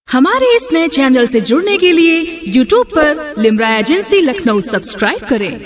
हमारे इस नए चैनल से जुड़ने के लिए YouTube पर लिम्रा एजेंसी लखनऊ सब्सक्राइब करें।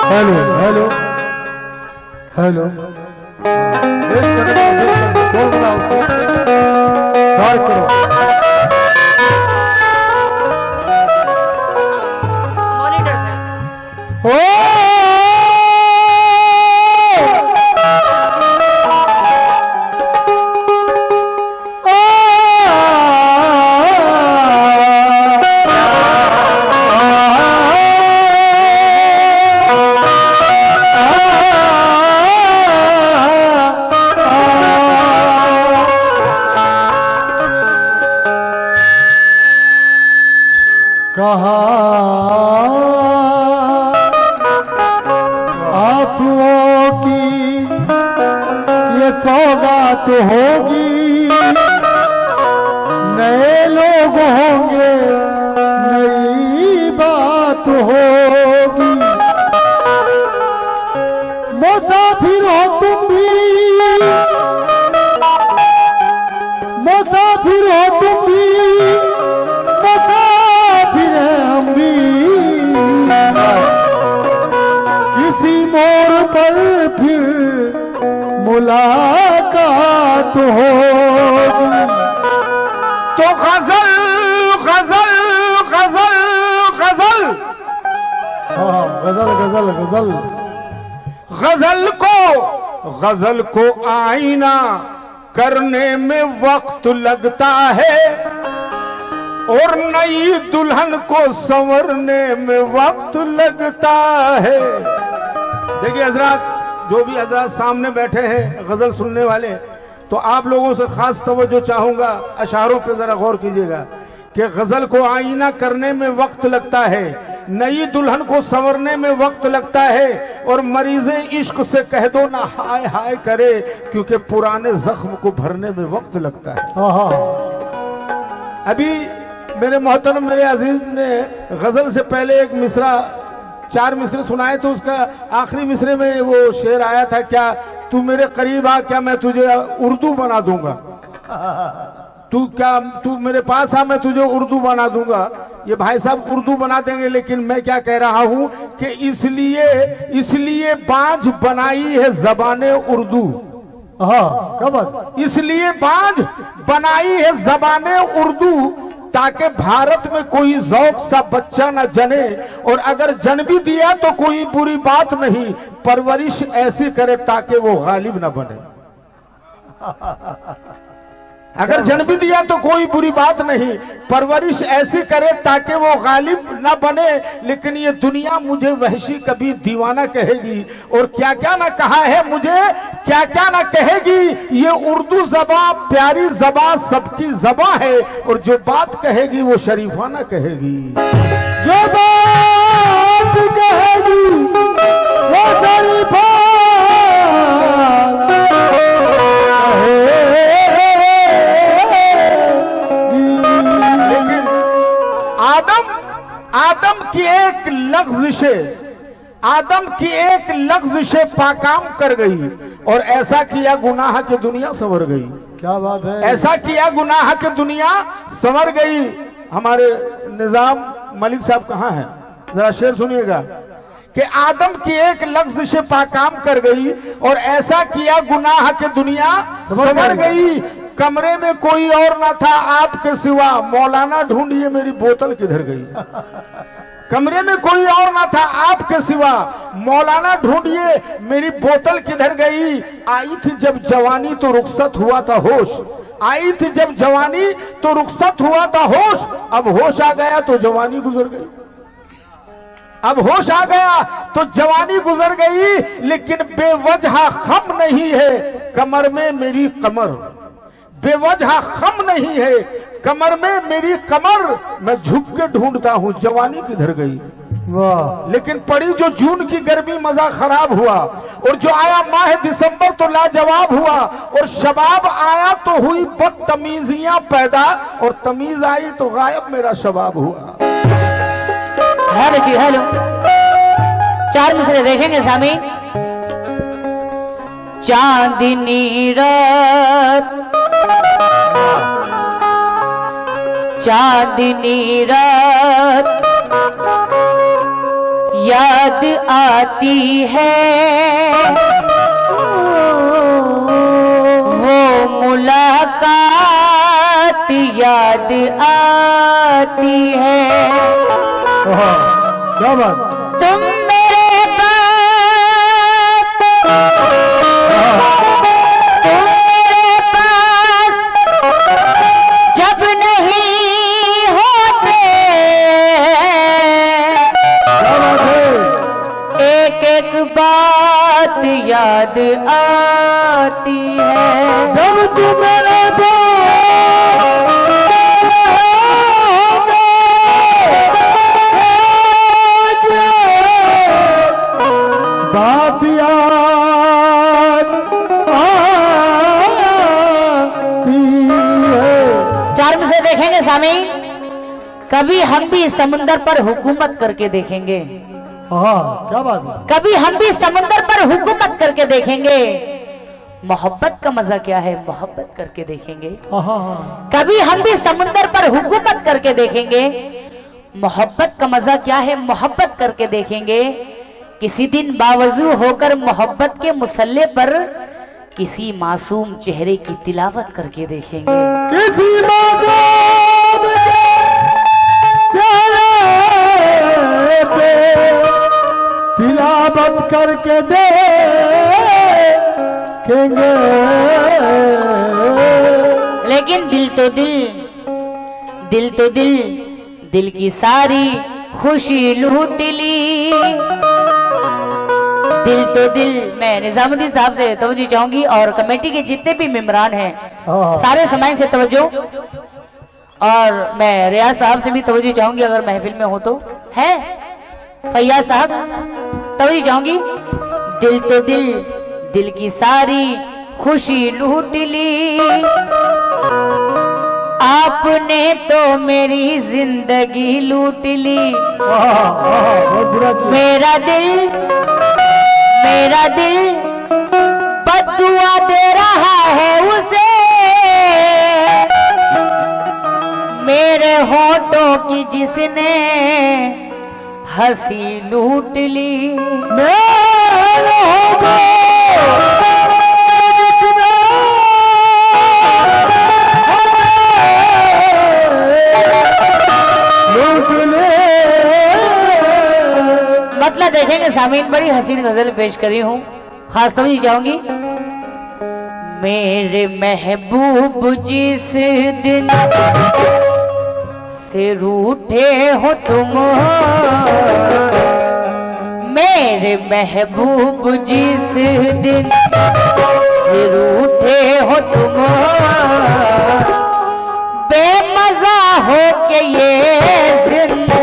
हेलो हेलो मॉनिटर से कहा आंसुओं की ये सौगात होगी, नए लोग होंगे, नई बात होगी। मुसाफिर हो तुम भी, मुसाफिर हो तुम भी, हम भी किसी मोड़ पर फिर मुलाकात होगी। तो गजल गजल गजल गजल हाँ गजल गजल गजल गजल को आईना करने में वक्त लगता है और नई दुल्हन को संवरने में वक्त लगता है। देखिए हजरात, जो भी हजरात सामने बैठे हैं गजल सुनने वाले, तो आप लोगों से खास तवज्जो चाहूंगा, अशारों पे जरा गौर कीजिएगा कि गजल को आईना करने में वक्त लगता है, नई दुल्हन को संवरने में वक्त लगता है, और मरीज़े इश्क से कह दो ना हाय हाय करे, क्योंकि पुराने जख्म को भरने में वक्त लगता है। अभी मेरे मोहतरम मेरे अजीज ने गजल से पहले एक मिसरा, 4 मिसरे सुनाए, तो उसका आखिरी मिसरे में वो शेर आया था, क्या तू मेरे करीब आ, क्या मैं तुझे उर्दू बना दूंगा, तू मेरे पास आ, मैं तुझे उर्दू बना दूंगा। ये भाई साहब उर्दू बना देंगे, लेकिन मैं क्या कह रहा हूं कि इसलिए बांझ बनाई है जबाने उर्दू। हाँ कब इसलिए बांझ बनाई है जबाने उर्दू, ताकि भारत में कोई ज़ौक सा बच्चा न जने, और अगर जन भी दिया तो कोई बुरी बात नहीं, परवरिश ऐसी करे ताकि वो गालिब न बने। अगर जन भी दिया तो कोई बुरी बात नहीं, परवरिश ऐसी करे ताकि वो गालिब न बने। लेकिन ये दुनिया मुझे वहशी कभी दीवाना कहेगी, और क्या क्या ना कहा है मुझे, क्या क्या ना कहेगी। ये उर्दू ज़बां प्यारी ज़बां सबकी ज़बां है, और जो बात कहेगी वो शरीफाना कहेगी। जो बात कहेगी वो शरीफाना आदम की एक लफ्ज़ से, आदम की एक लफ्ज से पाकाम कर गई और ऐसा किया गुनाह की दुनिया संवर गई। क्या बात है। ऐसा किया गुनाह की दुनिया संवर गई। हमारे निजाम मलिक साहब कहाँ हैं, जरा शेर सुनिएगा कि आदम की एक लफ्ज से पाकाम कर गई और ऐसा किया गुनाह की दुनिया संवर गई। कमरे में कोई और ना था आपके सिवा, मौलाना ढूंढिए मेरी बोतल किधर गई। कमरे में कोई और ना था आपके सिवा, मौलाना ढूंढिए मेरी बोतल किधर गई। आई थी जब जवानी तो रुखसत हुआ था होश, आई थी जब जवानी तो रुखसत हुआ था होश। अब होश आ गया तो जवानी गुजर गई, अब होश आ गया तो जवानी गुजर गई। लेकिन बेवजह खम नहीं है कमर में मेरी कमर, बेवजह खम नहीं है कमर में मेरी कमर। मैं झुक के ढूंढता हूं जवानी किधर गई। वाह। लेकिन पड़ी जो जून की गर्मी मजा खराब हुआ, और जो आया माह दिसंबर तो लाजवाब हुआ, और शबाब आया तो हुई बदतमीजियां पैदा, और तमीज आई तो गायब मेरा शबाब हुआ। हेलो जी हेलो, 4 मिसरे देखेंगे सामी। चांदनी रात, चांदनी रात याद आती है, वो मुलाकात याद आती है। क्या बात। तुम मेरे पास, तुम मेरे पास जब नहीं होते, एक एक बात याद आती है। जब तुम मेरे बात याद आती है। 4 में से देखेंगे सामी। कभी हम भी समुंदर पर हुकूमत करके देखेंगे, हाँ क्या बात है। कभी हम भी समुंदर पर हुकूमत करके देखेंगे। मोहब्बत का मजा क्या है, मोहब्बत करके देखेंगे। हाँ। कभी हम भी समुंदर पर हुकूमत करके देखेंगे। मोहब्बत का मजा क्या है, मोहब्बत करके देखेंगे। किसी दिन बावजू होकर मोहब्बत के मुसल्ले पर किसी मासूम चेहरे की तिलावत करके देखेंगे। किसी मासूम चेहरे पे तिलावत करके देखेंगे। लेकिन दिल तो दिल, दिल तो दिल, दिल की सारी खुशी लूट ली। दिल तो दिल। मैं निजामुद्दीन साहब से तवज्जो चाहूंगी और कमेटी के जितने भी मेंबरान हैं सारे समाइन से तवज्जो, और मैं रियाज साहब से भी तवज्जो चाहूंगी अगर महफिल में हो तो। है फैयाज साहब, तवज्जो चाहूंगी। दिल तो दिल, दिल की सारी खुशी लूट ली। आपने तो मेरी जिंदगी लूट ली। मेरा दिल, मेरा दिल बद्दुआ दे रहा है उसे। मेरे होठों की जिसने हंसी लूट ली। मेरे होठों मतलब देखेंगे सामीन, बड़ी हसीन गजल पेश करी हूँ, खास तवज्जो चाहूंगी। मेरे महबूब जिस दिन से रूठे हो तुम, मेरे महबूब जिस दिन से रूठे हो तुम, बेमजा हो के ये जिंदगी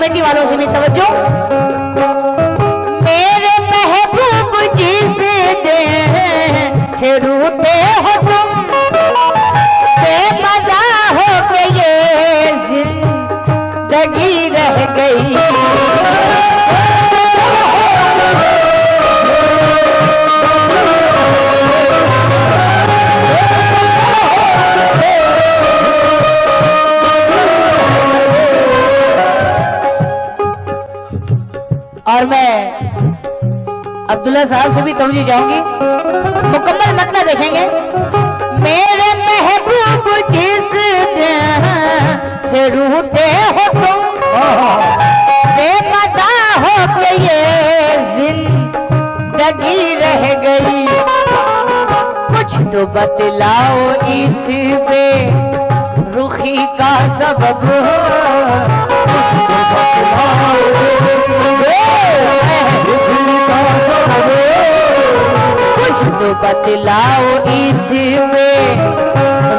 कमेटी वालों से भी तवज्जो। मेरे महबूब जिस दिन से रूठे हो तुम, बेमजा हो के ये जिंदगी रह गई। और मैं अब्दुल्ला साहब से भी तवज्जो चाहूंगी, मुकम्मल मतलब देखेंगे। मेरे महबूब जिस दिन से रूठे हो तुम, बेपता हो के ये जिंदगी रह गई। कुछ तो बतलाओ इस पे रुखी का सबब, कुछ तो बतलाओ कुछ तो बतलाओ इसमें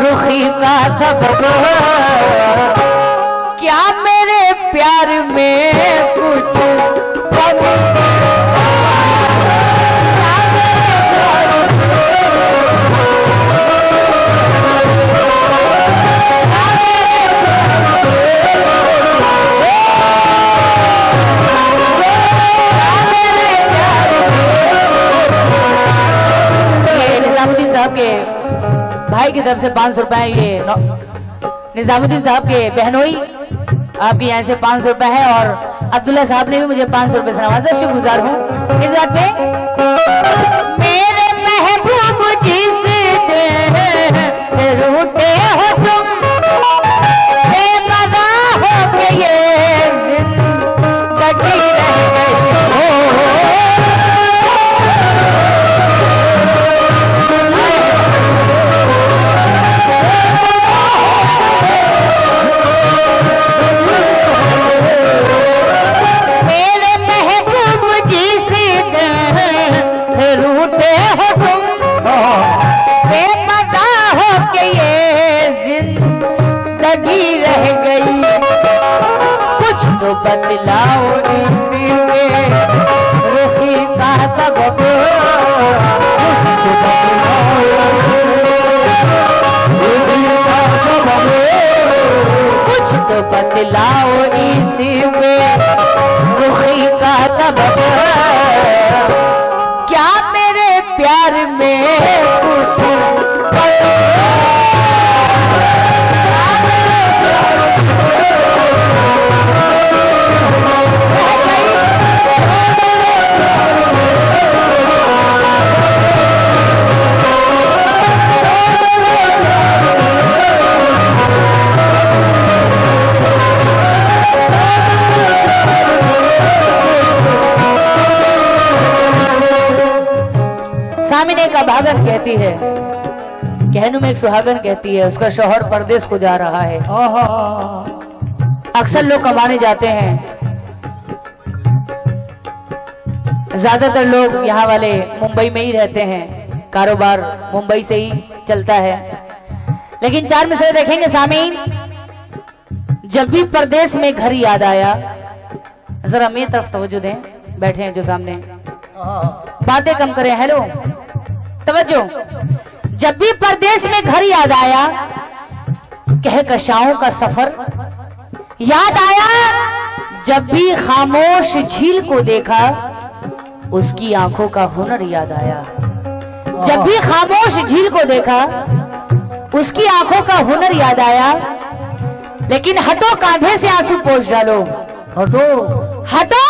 रुखी का सबब। क्या मेरे प्यार में कुछ के भाई की तरफ से 500 रुपए, ये निजामुद्दीन साहब के बहनोई आपके यहाँ से 500 रुपए है, और अब्दुल्ला साहब ने भी मुझे 500 रुपए से नवाजा, शुक्रगुजार हूँ इस बात पे। मेरे महबूब जिस दिन से रूठे हो तुम, बेमजा हो के ये जिंदगी रह गई। रह गई। कुछ तो बतलाओ रुखी का सबब, कुछ तो बतलाओ इसमें रुखी का सबब। क्या मेरे प्यार में कुछ सामिने का भागन कहती है, कहनू में एक सुहागन कहती है, उसका शौहर परदेश को जा रहा है। अक्सर लोग कमाने जाते हैं, ज्यादातर लोग यहाँ वाले मुंबई में ही रहते हैं, कारोबार मुंबई से ही चलता है। लेकिन चार मिसरे देखेंगे सामीन, जब भी परदेश में घर याद आया, जरा मेरी तरफ तवज्जो दें, बैठे हैं जो सामने, बातें कम करें, हेलो तवज्जो। जब भी परदेश में घर याद आया, कहकशाओं का सफर याद आया, जब भी खामोश झील को देखा, उसकी आंखों का हुनर याद आया। जब भी खामोश झील को देखा, उसकी आंखों का हुनर याद आया। लेकिन हटो कांधे से आंसू पोंछ डालो, हटो हटो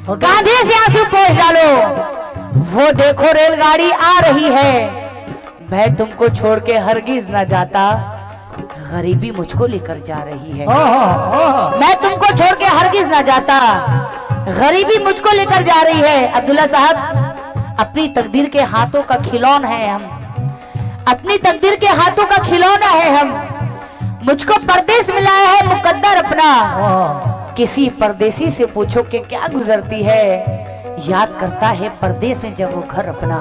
कांधे से आंसू पोंछ डालो। वो देखो रेलगाड़ी आ रही है, मैं तुमको छोड़ के हरगिज ना जाता, गरीबी मुझको लेकर जा रही है। मैं तुमको छोड़ के हरगिज ना जाता, गरीबी मुझको लेकर जा रही है। अब्दुल्ला साहब, अपनी तकदीर के हाथों का खिलौना है हम, अपनी तकदीर के हाथों का खिलौना है हम। मुझको परदेश मिलाया है मुकद्दर अपना, किसी परदेसी से पूछो कि क्या गुजरती है, याद करता है परदेश में जब वो घर अपना,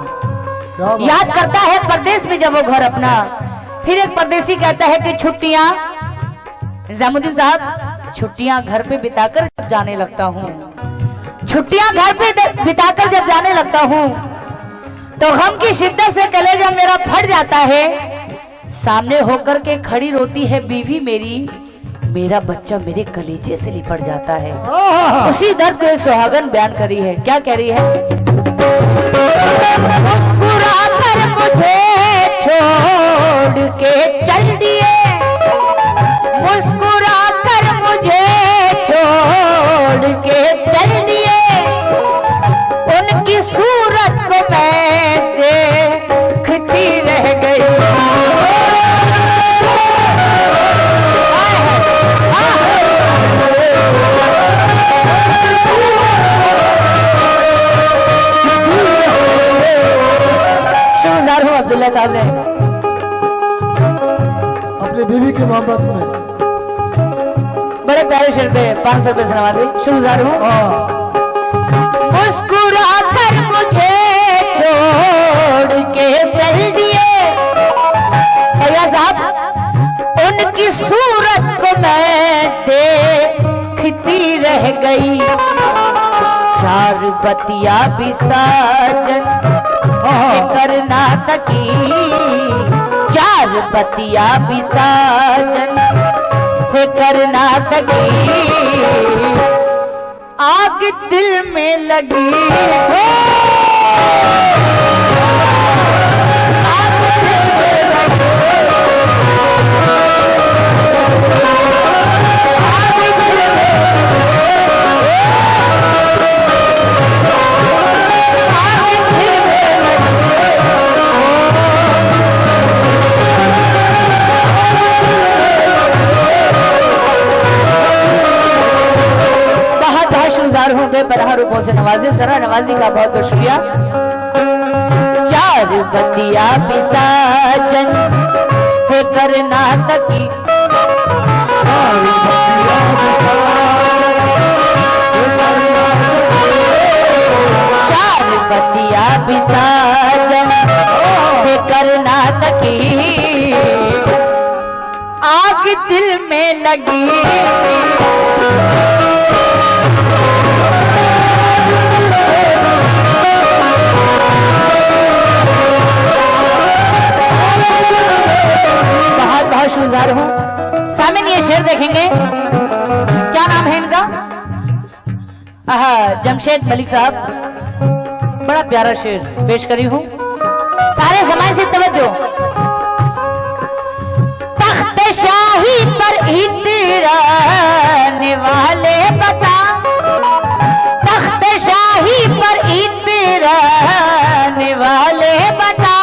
याद करता है परदेश में जब वो घर अपना। फिर एक परदेसी कहता है कि छुट्टियां, निजामुद्दीन साहब, छुट्टियां घर पे बिताकर जाने लगता हूँ, छुट्टियां घर पे बिताकर जब जाने लगता हूँ तो गम की शिद्दत से कलेजा मेरा फट जाता है। सामने होकर के खड़ी रोती है बीवी मेरी, मेरा बच्चा मेरे कलेजे से लिपट जाता है। उसी दर्द को एक सुहागन बयान करी है, क्या कह रही है? मुस्कुरा कर मुझे छोड़ के चल दिए, मुस्कुरा कर मुझे छोड़ के चल दिए, उनकी सूरत को मैं देखती रह गई। शुक्रगुजार हूँ अब्दुल्ला साहब ने अपनी बीवी की मोहब्बत में बड़े प्यारे शेर पे 500 रुपए से नवाजी। शुक्रगुजार हूँ। मुस्कुरा कर मुझे छोड़ के चल दिए भैया साहब, उनकी सूरत को मैं देखती रह गई। चार बतिया भी साजन करना तकी, चार बतिया भी साजन फिक्र ना तकी, आग दिल में लगी आग दिल में लगी, आग दिल में हूँ बेपनाह रूपों से नवाजे। जरा नवाजी का बहुत बहुत शुक्रिया। चार बतिया भी साजन फिक्र ना तकी, चार बतिया भी साजन फिक्र ना तकी, आग दिल में लगी। बहुत शुक्रगुजार हूँ। सामने ये शेर देखेंगे, क्या नाम है इनका? जमशेद मलिक साहब, बड़ा प्यारा शेर पेश करी हूँ। सारे समाज से तवज्जो। तख्त शाही पर इतराने वाले बता, तख्त शाही पर इतराने वाले बता,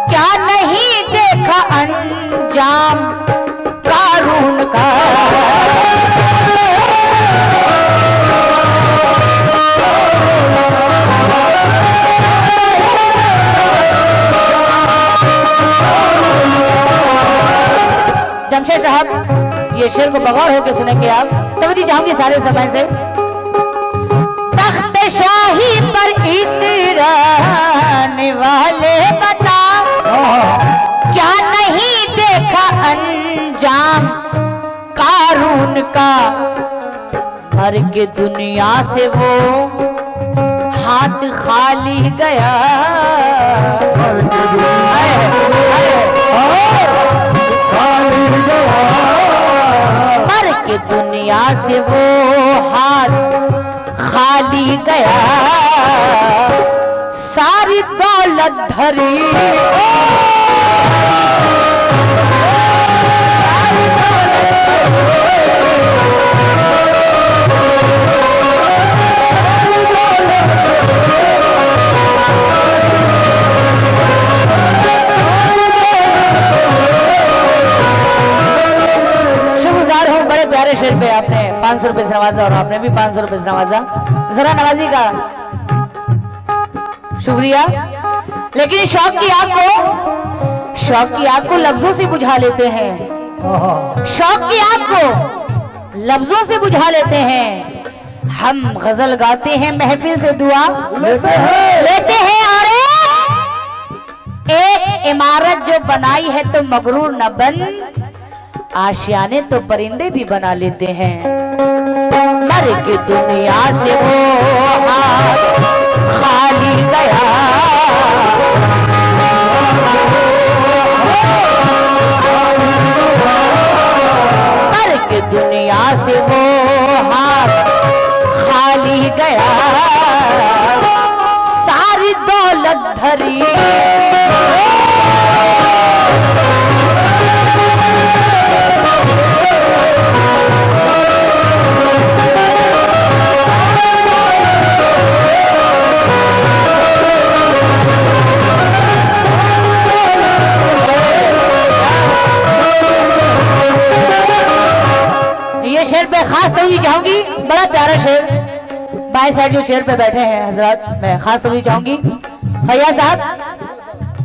क्या नहीं देखा अंजाम कारून का। जमशेद साहब ये शेर को बगौर होकर सुनेंगे आप, तवज्जो चाहूंगी सारे समय से। तख्त शाही पर इतराने वाले बता, क्या नहीं देखा अंजाम कारून का। मर के दुनिया से वो हाथ खाली गया, मर के दुनिया से वो हाथ खाली गया, सारी दौलत धरी प्यारे शेर पे आपने 500 रुपए से नवाजा और आपने भी 500 रुपए से नवाजा। जरा नवाजी का शुक्रिया। लेकिन शौक की आग को लफ्जों से बुझा लेते हैं, शौक की आग को लफ्जों से बुझा लेते हैं। हम गजल गाते हैं, महफिल से दुआ लेते हैं और एक इमारत जो बनाई है तो मगरूर न बन, आशियाने तो परिंदे भी बना लेते हैं। मर के दुनिया से वो हाथ खाली गया, मर के दुनिया से वो हाथ खाली गया, सारी दौलत धरी शेर पे खास तवज्जो चाहूंगी। बड़ा प्यारा शेर, बाएं साइड जो शेर पे बैठे हैं हजरत, मैं खास तवज्जो चाहूंगी फैयाज साहब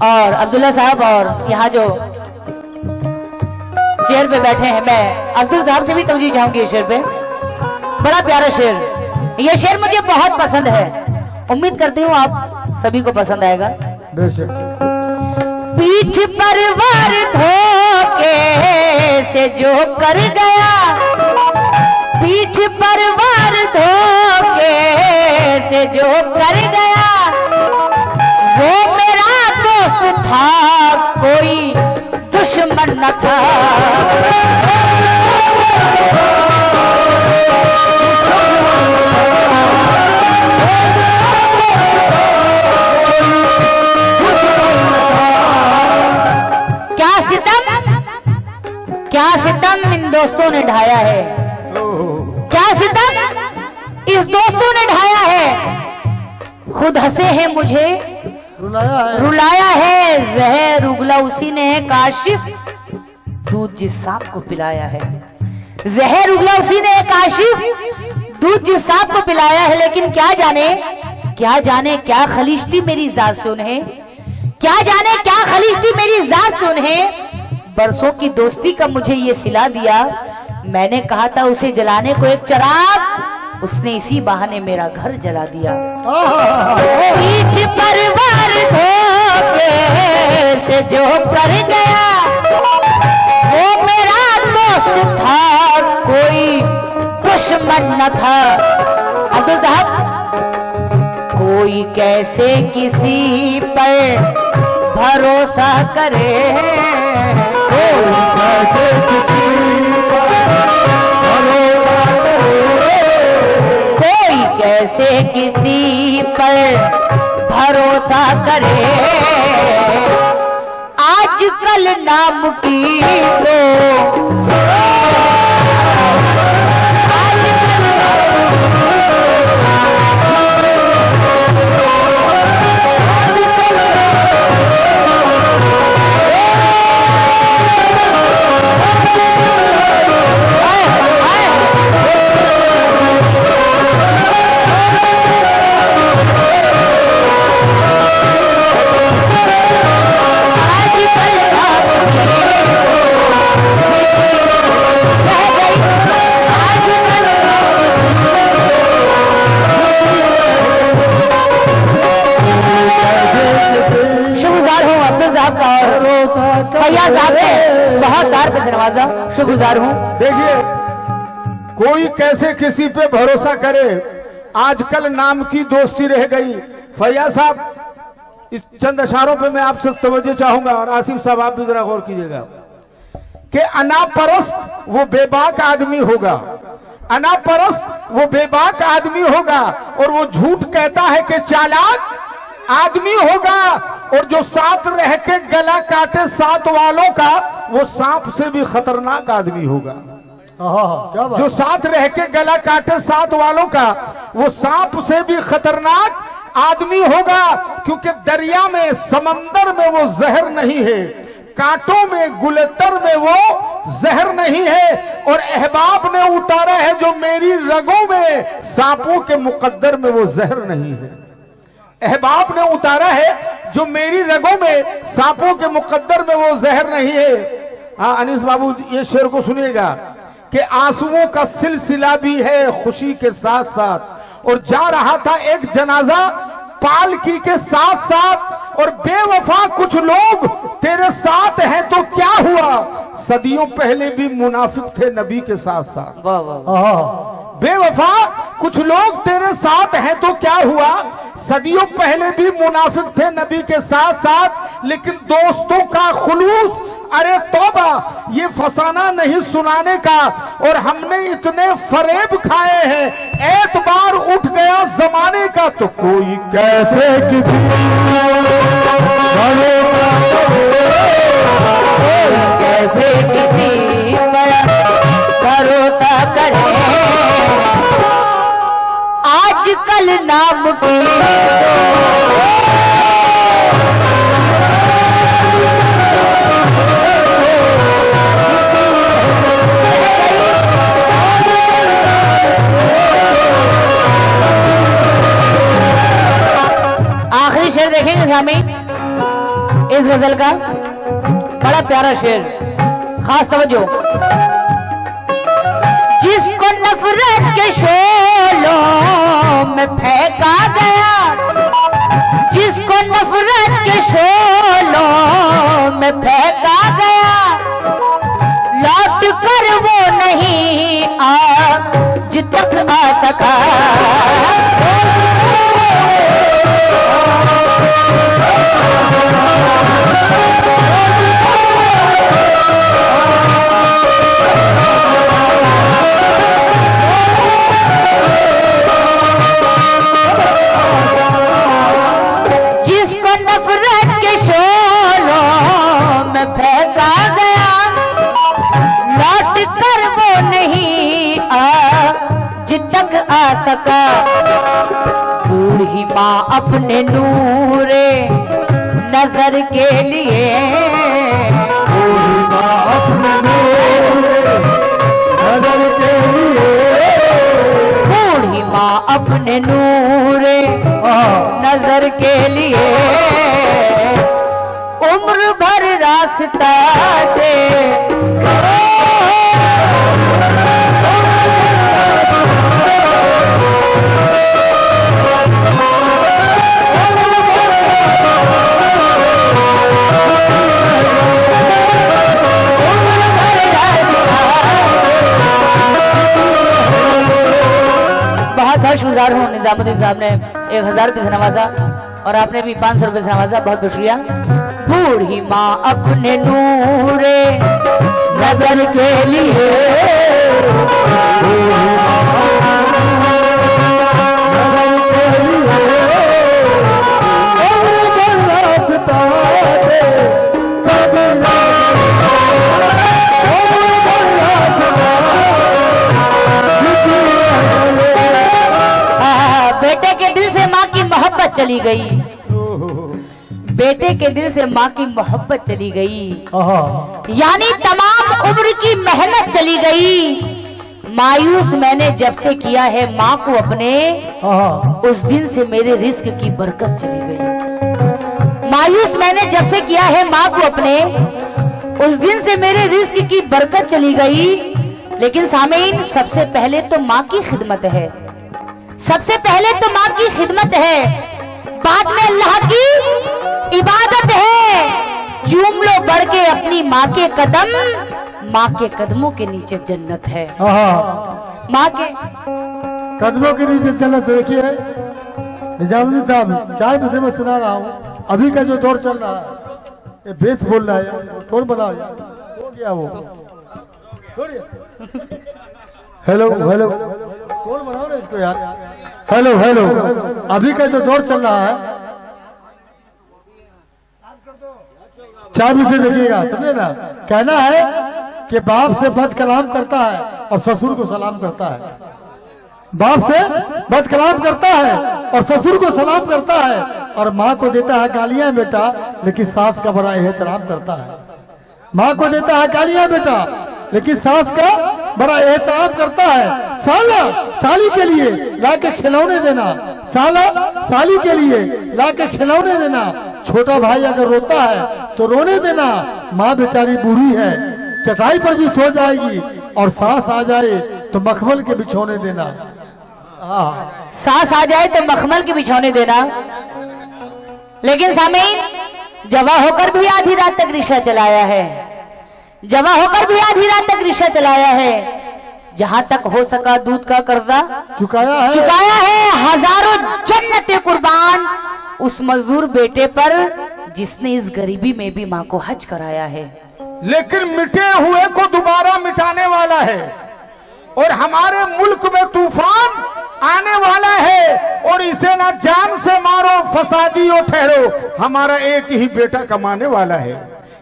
और अब्दुल्ला साहब, और यहाँ जो शेर पे बैठे हैं मैं अब्दुल साहब से भी तवज्जो चाहूंगी। शेर पे बड़ा प्यारा शेर, ये शेर मुझे बहुत पसंद है, उम्मीद करती हूँ आप सभी को पसंद आएगा। पीठ पर वार धोखे से जो कर गया, पीठ पर वार धोखे से जो कर गया, वो मेरा दोस्त था, कोई दुश्मन न था। क्या सितम इन दोस्तों ने ढाया है, क्या सितम इस दोस्तों ने ढाया है, खुद हंसे हैं मुझे रुलाया है, जहर उगला उसी ने है काशिफ, दूध जिस सांप को पिलाया है, जहर उगला उसी ने है काशिफ, दूध जिस सांप को पिलाया है। लेकिन क्या जाने क्या खलीज थी मेरी जात सुन है, क्या जाने क्या खलीज थी मेरी जात सुन है, बरसों की दोस्ती का मुझे ये सिला दिया, मैंने कहा था उसे जलाने को एक चिराग, उसने इसी बहाने मेरा घर जला दिया। पीठ पर वार धोखे से जो कर गया, वो मेरा दोस्त था, कोई दुश्मन न था। अब्दुल साहब, कोई कैसे किसी पर भरोसा करे, कैसे किसी पर भरोसा करे, कोई कैसे किसी पर भरोसा करे, आजकल नाम की तो फैयाज साहब ने बहुत प्यार से नवाजा, शुक्रगुजार हूँ। देखिए, कोई कैसे किसी पे भरोसा करे, आजकल नाम की दोस्ती रह गई। फैयाज साहब, इस चंद अशारों पे मैं आपसे तवज्जो चाहूंगा, और आसिफ साहब आप भी जरा गौर कीजिएगा कि अनापरस्त वो बेबाक आदमी होगा, अनापरस्त वो बेबाक आदमी होगा, और वो झूठ कहता है कि चालाक आदमी होगा, और जो साथ रह के गला काटे साथ वालों का, वो सांप से भी खतरनाक आदमी होगा। जो साथ रह के गला काटे साथ वालों का, वो सांप से भी खतरनाक आदमी होगा, क्योंकि दरिया में समंदर में वो जहर नहीं है, कांटों में गुलतर में वो जहर नहीं है, और अहबाब ने उतारा है जो मेरी रगों में, सांपों के मुकद्दर में वो जहर नहीं है। अहबाब ने उतारा है जो मेरी रगों में, सांपों के मुकद्दर में वो जहर नहीं है। हाँ अनीस बाबू, ये शेर को सुनिएगा कि आंसुओं का सिलसिला भी है खुशी के साथ साथ, और जा रहा था एक जनाजा पालकी के साथ साथ, और बेवफा कुछ लोग तेरे साथ हैं तो क्या हुआ, सदियों पहले भी मुनाफिक थे नबी के साथ साथ। वाह वाह। बेवफा कुछ लोग तेरे साथ हैं तो क्या हुआ, सदियों पहले भी मुनाफिक थे नबी के साथ साथ, लेकिन दोस्तों का खुलूस, अरे तौबा, ये फसाना नहीं सुनाने का। और हमने इतने फरेब खाए हैं, एतबार उठ गया जमाने का, तो कोई कैसे किसी कैसे किसी भरोसा करे, आजकल नाम की आखिरी शेर देखेंगे स्वामी इस गजल का, बड़ा प्यारा शेर, खास तवज्जो। जिसको नफरत के शोलों में फेंका गया, जिसको नफरत के शोलों में फेंका गया, लौट कर वो नहीं आज तक आ सका। सका बूढ़ी माँ अपने नूरे नजर के लिए, बूढ़ी माँ अपने नूरे नजर के लिए, बूढ़ी माँ अपने नूरे नजर के लिए, उम्र भर रास्ता दे शुक्रगुजार हूँ। निजामुद्दीन साहब ने 1000 रुपये से नवाजा और आपने भी 500 रुपये से नवाजा, बहुत बहुत शुक्रिया। बूढ़ी माँ अपने नूरे नजर के लिए, बेटे के दिल से माँ की मोहब्बत चली गई, बेटे के दिल से माँ की मोहब्बत चली गई, यानी तमाम उम्र की मेहनत चली गई। मायूस मैंने जब से किया है माँ को अपने, उस दिन से मेरे रिस्क की बरकत चली गई। मायूस मैंने जब से किया है माँ को अपने, उस दिन से मेरे रिस्क की बरकत चली गई। लेकिन सामीन, सबसे पहले तो माँ की खिदमत है, सबसे पहले तो माँ की खिदमत है, बाद में अल्लाह की इबादत है। चूम लो बढ़ के अपनी माँ के कदम, माँ के कदमों के नीचे जन्नत है। माँ के कदमों के नीचे जन्नत। देखिए निजामुद्दीन साहब, 4 बजे मैं सुना रहा हूँ, अभी का जो दौर चल रहा है, ये बेस बोल रहा है, टोन बनाओ यार, हो गया वो, हेलो हेलो, टोन बनाओ ना इसको यार, हेलो हेलो। अभी का जो दौर चल रहा है, 4 बजे देखिएगा, समझे ना। कहना है कि बाप से बद कलाम करता है और ससुर को सलाम करता है, बाप से बद कलाम करता है और ससुर को सलाम करता है, और माँ को देता है गालियां बेटा, लेकिन सास का बड़ा एहतराम करता है। माँ को देता है गालियां बेटा, लेकिन सास का बड़ा एहतराम करता है। साला साली के लिए लाके खिलौने देना, साला साली के लिए लाके खिलौने देना। छोटा भाई अगर रोता है तो रोने देना। माँ बेचारी बूढ़ी है, चटाई पर भी सो जाएगी, और सास आ जाए तो मखमल के बिछौने देना। सास आ जाए तो मखमल के बिछौने देना। लेकिन सामीन, जवा होकर भी आधी रात तक रिक्शा चलाया है, जवा होकर भी आधी रात तक रिक्शा चलाया है, जहां तक हो सका दूध का कर्जा चुकाया है। हजारों जन्नतें कुर्बान उस मजदूर बेटे पर जिसने इस गरीबी में भी माँ को हज कराया है। लेकिन मिटे हुए को दोबारा मिटाने वाला है और हमारे मुल्क में तूफान आने वाला है और इसे ना जान से मारो फसादियों ठहरो, हमारा एक ही बेटा कमाने वाला है।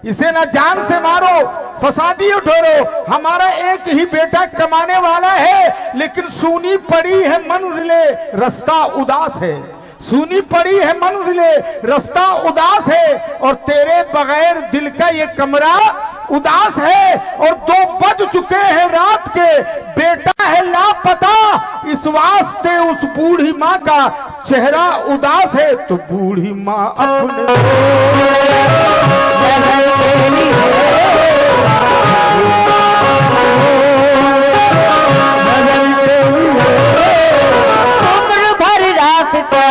इसे ना जान से मारो फसादियों ठहरो, हमारा एक ही बेटा कमाने वाला है। लेकिन सूनी पड़ी है मंजिले, रास्ता उदास है, सूनी पड़ी है मंजिले, रास्ता उदास है और तेरे बगैर दिल का ये कमरा उदास है। और 2 बज चुके हैं रात के, बेटा है लापता, इस वास्ते उस बूढ़ी माँ का चेहरा उदास है। तो बूढ़ी माँ अपने उम्र भर रास्ता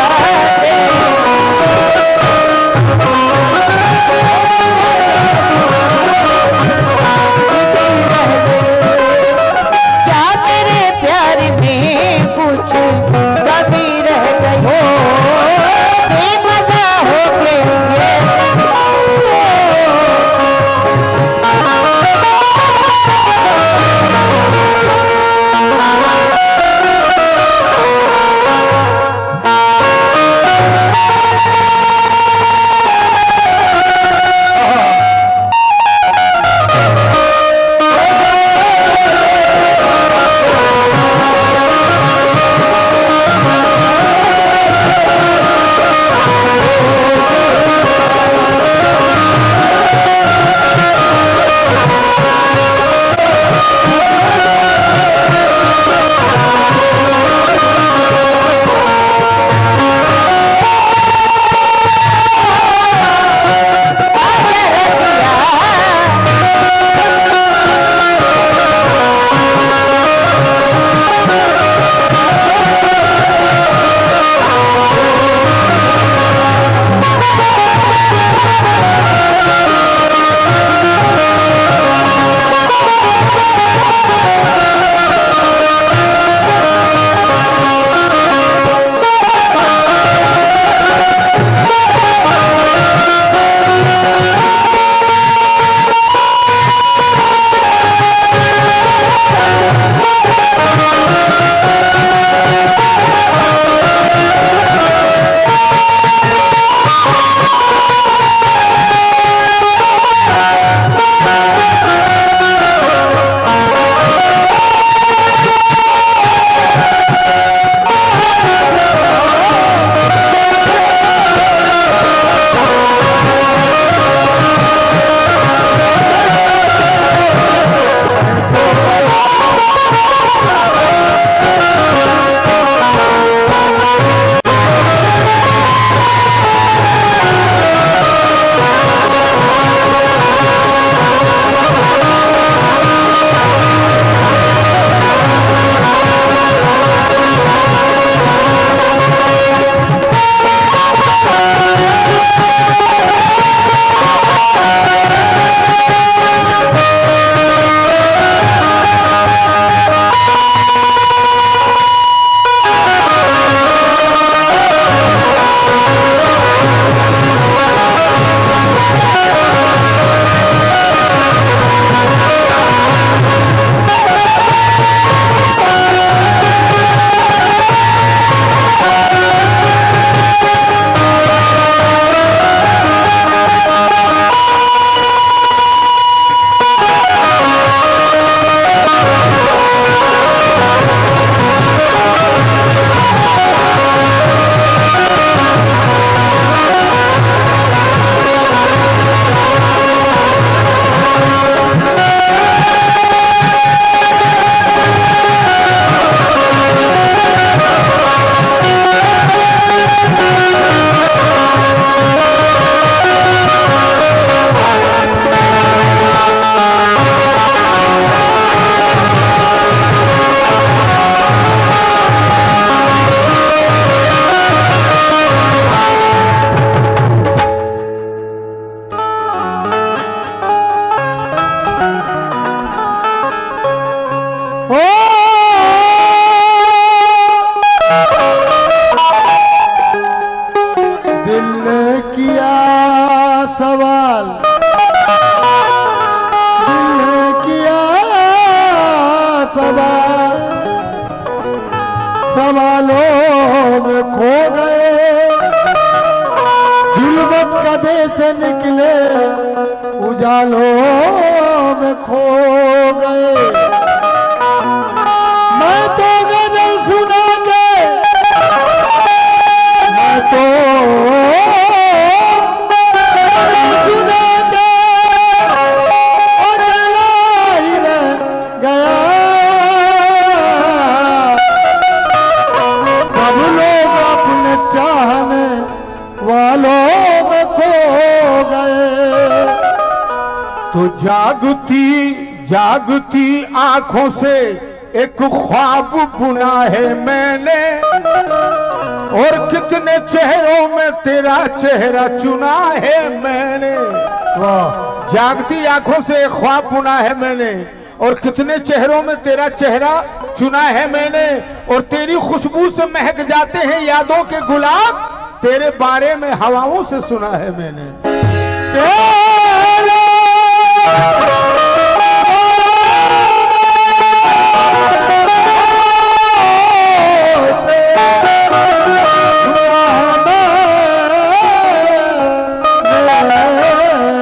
सवालों में खो गए, जुल्मत कदे से निकले उजालों में खो गए। मैं तो गजल सुना के, मैं तो गजल सुना के और चला ही रह गया। सब लोग अपने चाहने वालों में खो गए। तो जागती जागती आंखों से एक ख्वाब बुना है मैंने, और कितने चेहरों में तेरा चेहरा चुना है मैंने। वाह, जागती आंखों से एक ख्वाब बुना है मैंने, और कितने चेहरों में तेरा चेहरा चुना है मैंने। और तेरी खुशबू से महक जाते हैं यादों के गुलाब, तेरे बारे में हवाओं से सुना है मैंने।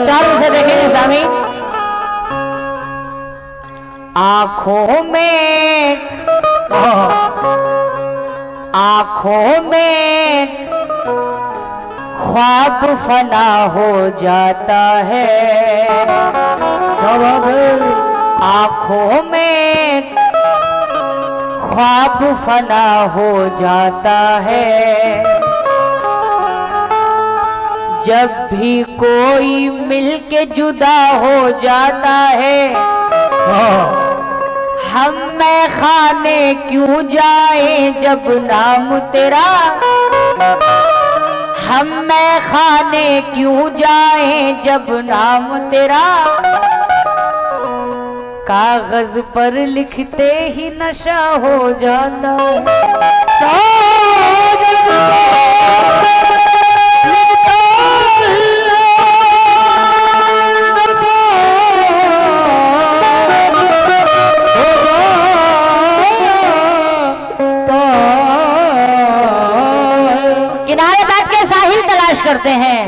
चारों से देखेंगे स्वामी। आंखों में ख्वाब फना हो जाता है। क्या बात है। आंखों में ख्वाब फना हो जाता है। जब भी कोई मिलके जुदा हो जाता है, हम मैं खाने क्यों जाए जब नाम तेरा, हम मैं खाने क्यों जाए जब नाम तेरा। कागज पर लिखते ही नशा हो जाता है। किनारे बैठ के साहिल तलाश करते हैं,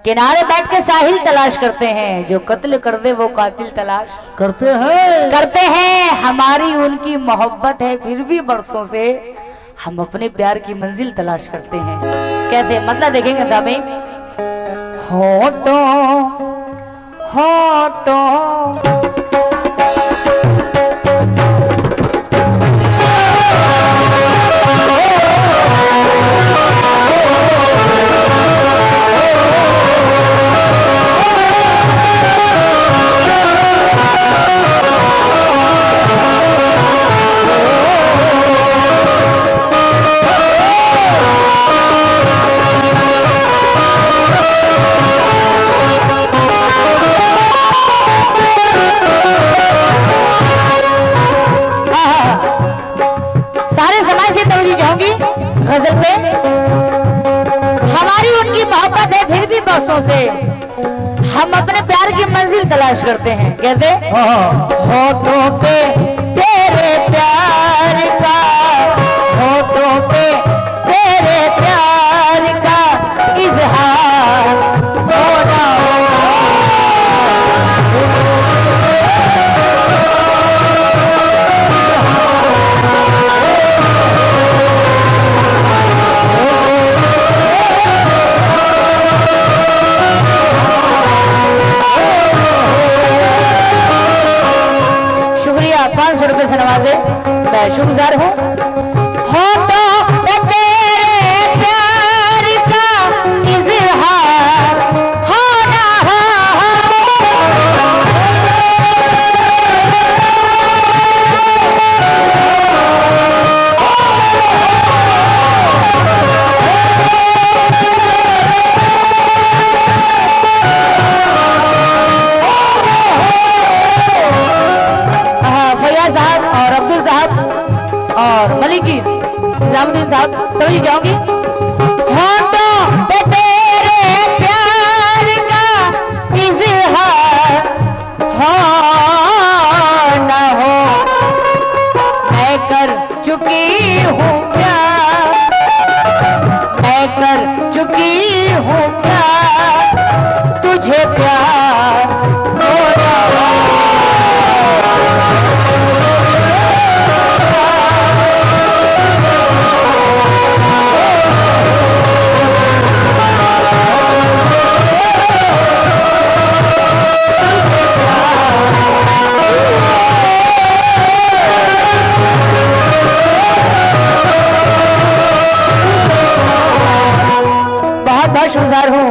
किनारे बैठ के साहिल तलाश करते हैं। जो कत्ल कर दे वो कातिल तलाश करते हैं। हमारी उनकी मोहब्बत है, फिर भी बरसों से हम अपने प्यार की मंजिल तलाश करते हैं। कैसे मतलब देखेंगे दामे। होठों होठों गजल पे। हमारी उनकी मोहब्बत है, फिर भी बरसों से हम अपने प्यार की मंजिल तलाश करते हैं। कहते होठों पे तेरे प्यार का, होठों पे तेरे प्यार का इजहार होना ₹500 से नवाजे, मैं शुक्रगुजार हूँ। होठों पे तेरे प्यार का इजहार होना फैयाज साहब और अब्दुल साहब और मलिकी निजामुद्दीन साहब तभी जाऊंगी। होठों पे तेरे प्यार का इजहार हो न हो, मैं कर चुकी हूँ शुक्रगुजार हूँ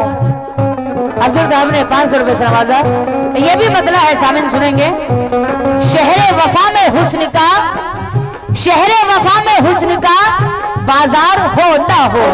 अब्दुल साहब ने 500 रुपए से नवाजा। ये भी मतला है, सामिन सुनेंगे। शहरे वफा में हुस्न का, शहरे वफा में हुस्न का बाजार हो ना हो।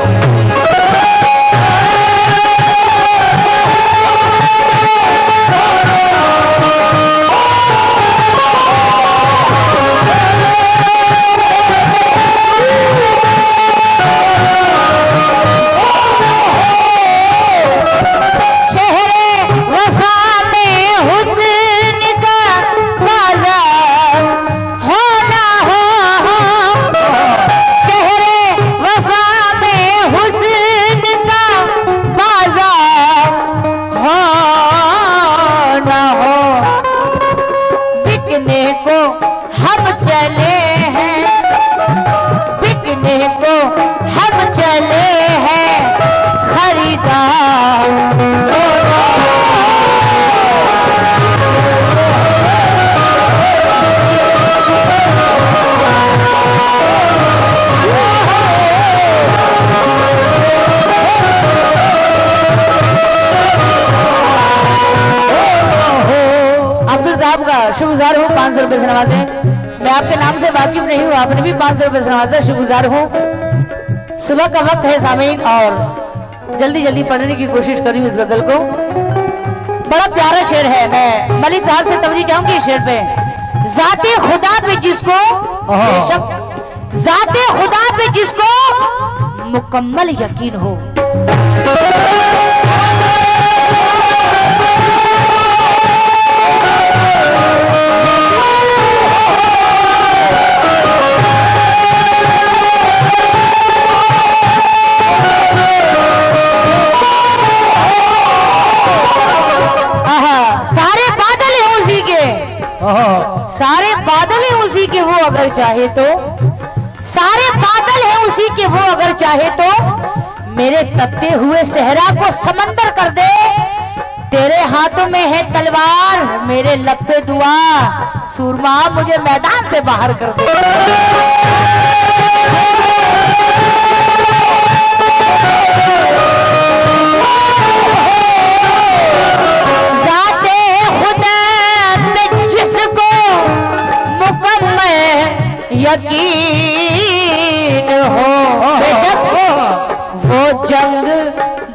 शुक्रगुजार हूँ 500 रुपए से नवाजे। मैं आपके नाम से वाकिफ नहीं हूँ, आपने भी 500 रुपए से नवाजा, शुक्रगुजार हूँ। सुबह का वक्त है सामीन और जल्दी जल्दी पढ़ने की कोशिश कर रही हूँ इस गजल को। बड़ा प्यारा शेर है, मैं मलिक साहब से तवज्जो चाहूंगी इस शेर पे। जाते खुदा पे जिसको, जाते खुदा पे जिसको मुकम्मल यकीन हो। सारे बादल हैं उसी के वो अगर चाहे तो, सारे बादल हैं उसी के वो अगर चाहे तो, मेरे तपते हुए सहरा को समंदर कर दे। तेरे हाथों में है तलवार, मेरे लब पे दुआ, सूरमा मुझे मैदान से बाहर कर दे। यकीन हो बेशक वो जंग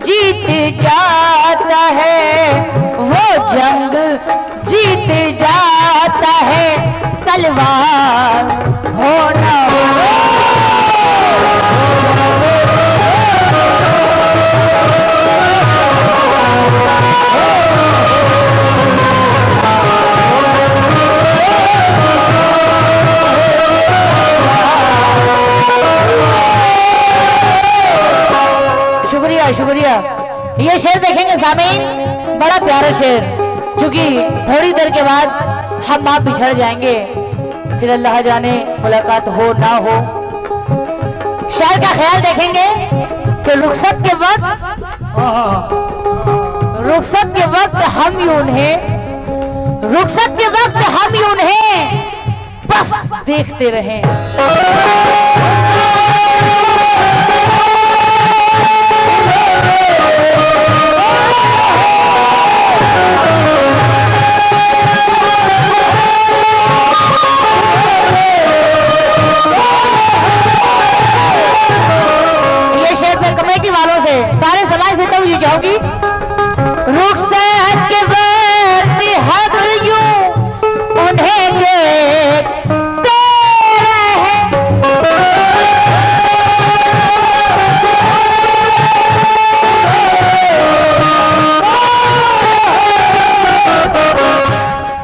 जीत जाता है, वो जंग जीत जाता है, तलवार हो ना हो। शुक्रिया। ये शेर देखेंगे सामीन, बड़ा प्यारा शेर, क्योंकि थोड़ी देर के बाद हम आप बिछड़ जाएंगे, फिर अल्लाह जाने मुलाकात हो ना हो। शेर का ख्याल देखेंगे कि रुखसत के वक्त हम यूं हैं, रुखसत के वक्त हम यूं हैं, बस देखते रहें। कमेटी वालों से, सारे समाज से तवज्जो चाहूंगी।